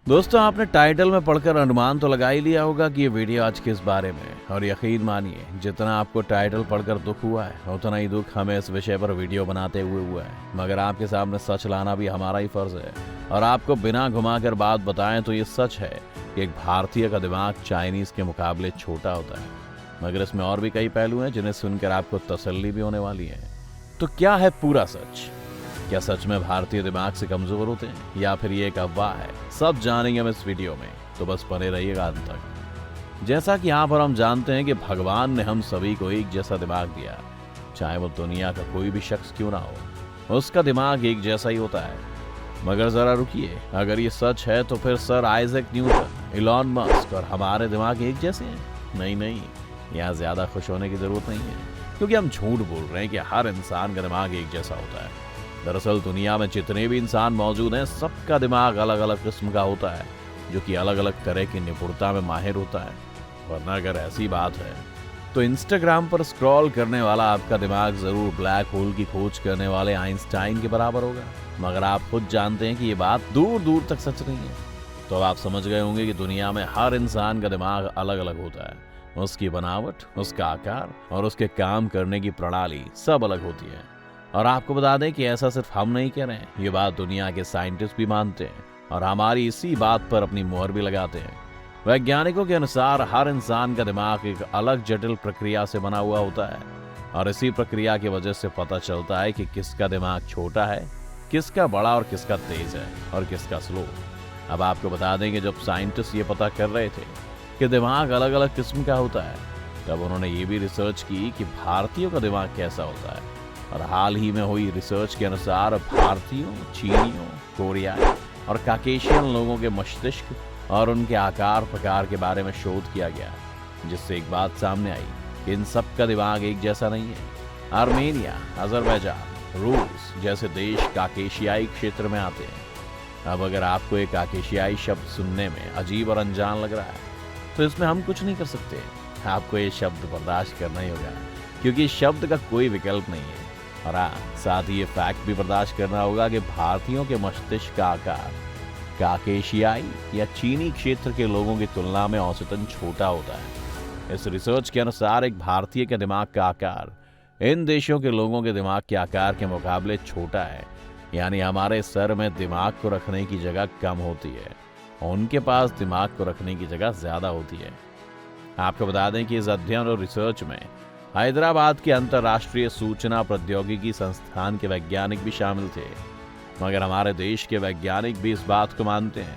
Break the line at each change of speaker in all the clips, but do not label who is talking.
दोस्तों, आपने टाइटल में पढ़कर अनुमान तो लगा ही लिया होगा कि ये वीडियो आज किस बारे में है। और यकीन मानिए, जितना आपको टाइटल पढ़कर दुख हुआ है, उतना ही दुख हमें इस विषय पर वीडियो बनाते हुए हुआ है। मगर आपके सामने सच लाना भी हमारा ही फर्ज है। और आपको बिना घुमाकर बात बताएं तो ये सच है कि एक भारतीय का दिमाग चाइनीज के मुकाबले छोटा होता है। मगर इसमें और भी कई पहलू हैं जिन्हें सुनकर आपको तसल्ली भी होने वाली है। तो क्या है पूरा सच? क्या सच में भारतीय दिमाग से कमजोर होते हैं, या फिर ये एक अफवाह है? सब जानेंगे हम इस वीडियो में, तो बस बने रहिएगा अंत तक। जैसा कि यहाँ पर हम जानते हैं कि भगवान ने हम सभी को एक जैसा दिमाग दिया, चाहे वो दुनिया का कोई भी शख्स क्यों ना हो, उसका दिमाग एक जैसा ही होता है। मगर जरा रुकिए, अगर ये सच है तो फिर sir Isaac Newton, Elon Musk और हमारे दिमाग एक जैसे हैं? नहीं, यहाँ ज्यादा खुश होने की जरूरत नहीं है, क्योंकि हम झूठ बोल रहे हैं कि हर इंसान का दिमाग एक जैसा होता है। दरअसल दुनिया में जितने भी इंसान मौजूद हैं, सबका दिमाग अलग अलग किस्म का होता है, जो कि अलग अलग तरह की निपुणता में माहिर होता है। वरना अगर ऐसी बात है तो इंस्टाग्राम पर स्क्रॉल करने वाला आपका दिमाग जरूर ब्लैक होल की खोज करने वाले आइंस्टाइन के बराबर होगा। मगर आप खुद जानते हैं कि ये बात दूर दूर तक सच नहीं है। तो अब आप समझ गए होंगे कि दुनिया में हर इंसान का दिमाग अलग अलग होता है। उसकी बनावट, उसका आकार और उसके काम करने की प्रणाली सब अलग होती है। और आपको बता दें कि ऐसा सिर्फ हम नहीं कह रहे हैं, ये बात दुनिया के साइंटिस्ट भी मानते हैं और हमारी इसी बात पर अपनी मोहर भी लगाते हैं। वैज्ञानिकों के अनुसार हर इंसान का दिमाग एक अलग जटिल प्रक्रिया से बना हुआ होता है, और इसी प्रक्रिया की वजह से पता चलता है कि किसका दिमाग छोटा है, किसका बड़ा और किसका तेज है और किसका स्लो। अब आपको बता दें कि जब साइंटिस्ट ये पता कर रहे थे कि दिमाग अलग अलग किस्म का होता है, तब उन्होंने ये भी रिसर्च की कि भारतीयों का दिमाग कैसा होता है। और हाल ही में हुई रिसर्च के अनुसार भारतीयों, चीनियों, कोरियाई और काकेशियन लोगों के मस्तिष्क और उनके आकार प्रकार के बारे में शोध किया गया, जिससे एक बात सामने आई कि इन सब का दिमाग एक जैसा नहीं है। आर्मेनिया, अजरबैजान, रूस जैसे देश काकेशियाई क्षेत्र में आते हैं। अब अगर आपको एक काकेशियाई शब्द सुनने में अजीब और अनजान लग रहा है, तो इसमें हम कुछ नहीं कर सकते। आपको ये शब्द बर्दाश्त करना ही होगा, क्योंकि इस शब्द का कोई विकल्प नहीं है। और साथ ही ये फैक्ट भी बर्दाश्त करना होगा कि भारतीयों के मस्तिष्क का आकार काकेशियाई या चीनी क्षेत्र के लोगों की तुलना में औसतन छोटा होता है। इस रिसर्च के अनुसार एक भारतीय के दिमाग का आकार इन देशों के लोगों के दिमाग के आकार के मुकाबले छोटा है। यानी हमारे सर में दिमाग को रखने की जगह कम होती है, उनके पास दिमाग को रखने की जगह ज्यादा होती है। आपको बता दें कि इस अध्ययन और रिसर्च में हैदराबाद के अंतर्राष्ट्रीय सूचना प्रौद्योगिकी संस्थान के वैज्ञानिक भी शामिल थे। मगर हमारे देश के वैज्ञानिक भी इस बात को मानते हैं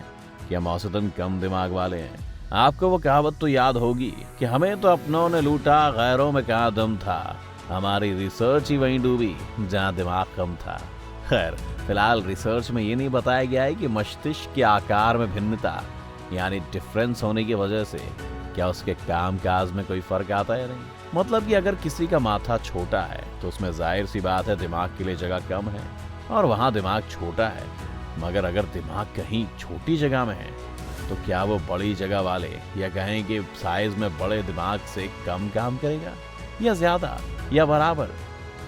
कि हम औसतन कम दिमाग वाले हैं। आपको वो कहावत तो याद होगी कि हमें तो अपनों ने लूटा, गैरों में कहाँ दम था, हमारी रिसर्च ही वहीं डूबी जहाँ दिमाग कम था। खैर, फिलहाल रिसर्च में ये नहीं बताया गया है कि मस्तिष्क के आकार में भिन्नता यानी डिफरेंस होने की वजह से क्या उसके काम काज में कोई फर्क आता है या नहीं। मतलब कि अगर किसी का माथा छोटा है तो उसमें जाहिर सी बात है दिमाग के लिए जगह कम है और वहां दिमाग छोटा है। मगर अगर दिमाग कहीं छोटी जगह में है तो क्या वो बड़ी जगह वाले या कहें कि साइज में बड़े दिमाग से कम काम करेगा या ज्यादा या बराबर?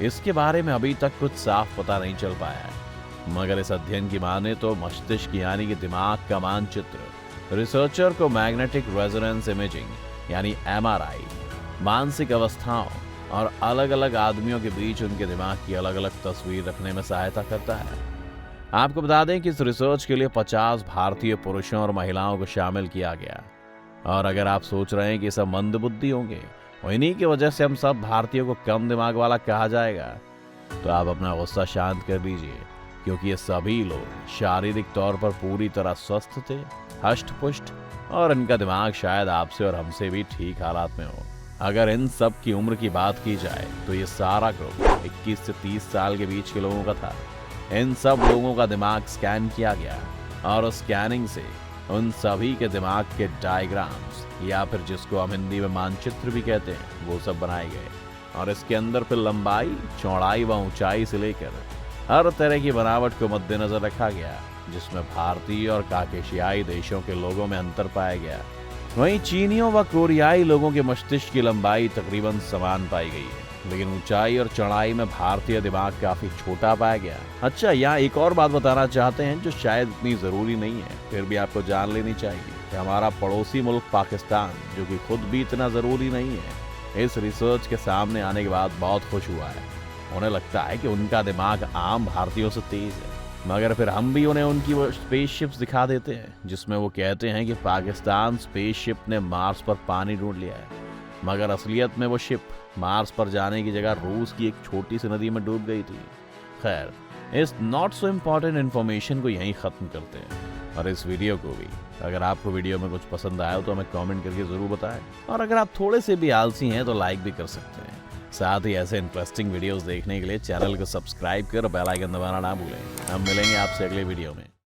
इसके बारे में अभी तक कुछ साफ पता नहीं चल पाया है। मगर इस अध्ययन की माने तो मस्तिष्क यानी कि दिमाग का मानचित्र रिसर्चर को मैग्नेटिक रेजोनेंस इमेजिंग यानी MRI, मानसिक अवस्थाओं और अलग अलग आदमियों के बीच उनके दिमाग की अलग अलग तस्वीर रखने में सहायता करता है। आपको बता दें कि इस रिसर्च के लिए 50 भारतीय पुरुषों और महिलाओं को शामिल किया गया। और अगर आप सोच रहे हैं कि सब मंदबुद्धि होंगे और इन्हीं की वजह से हम सब भारतीयों को कम दिमाग वाला कहा जाएगा, तो आप अपना गुस्सा शांत कर लीजिए, क्योंकि ये सभी लोग शारीरिक तौर पर पूरी तरह स्वस्थ थे, हष्ट पुष्ट, और इनका दिमाग शायद आपसे और हमसे भी ठीक हालात में हो। अगर इन सब की उम्र की बात की जाए तो ये सारा ग्रुप 21 से 30 साल के बीच के लोगों का था। इन सब लोगों का दिमाग स्कैन किया गया और उस स्कैनिंग से उन सभी के दिमाग के डायग्राम्स या फिर जिसको हम हिंदी में मानचित्र भी कहते हैं, वो सब बनाए गए। और इसके अंदर फिर लंबाई, चौड़ाई व ऊंचाई से लेकर हर तरह की बनावट को मद्देनजर रखा गया, जिसमें भारतीय और काकेशियाई देशों के लोगों में अंतर पाया गया। वहीं चीनियों व कोरियाई लोगों के मस्तिष्क की लंबाई तकरीबन समान पाई गई है। लेकिन ऊंचाई और चढ़ाई में भारतीय दिमाग काफी छोटा पाया गया। अच्छा, यहाँ एक और बात बताना चाहते हैं जो शायद इतनी जरूरी नहीं है, फिर भी आपको जान लेनी चाहिए कि हमारा पड़ोसी मुल्क पाकिस्तान, जो कि खुद भी इतना जरूरी नहीं है, इस रिसर्च के सामने आने के बाद बहुत खुश हुआ है। उन्हें लगता है कि उनका दिमाग आम भारतीयों से तेज है, मगर फिर हम भी उन्हें उनकी वो स्पेसशिप्स दिखा देते हैं जिसमें वो कहते हैं कि पाकिस्तान स्पेसशिप ने मार्स पर पानी ढूंढ लिया है, मगर असलियत में वो शिप मार्स पर जाने की जगह रूस की एक छोटी सी नदी में डूब गई थी। खैर, इस नॉट सो इम्पॉर्टेंट इन्फॉर्मेशन को यहीं ख़त्म करते हैं और इस वीडियो को भी। अगर आपको वीडियो में कुछ पसंद आया तो हमें कमेंट करके ज़रूर बताएं, और अगर आप थोड़े से भी आलसी हैं तो लाइक भी कर सकते हैं। साथ ही ऐसे इंटरेस्टिंग वीडियोस देखने के लिए चैनल को सब्सक्राइब कर बेल आइकन दबाना ना भूलें। हम मिलेंगे आपसे अगले वीडियो में।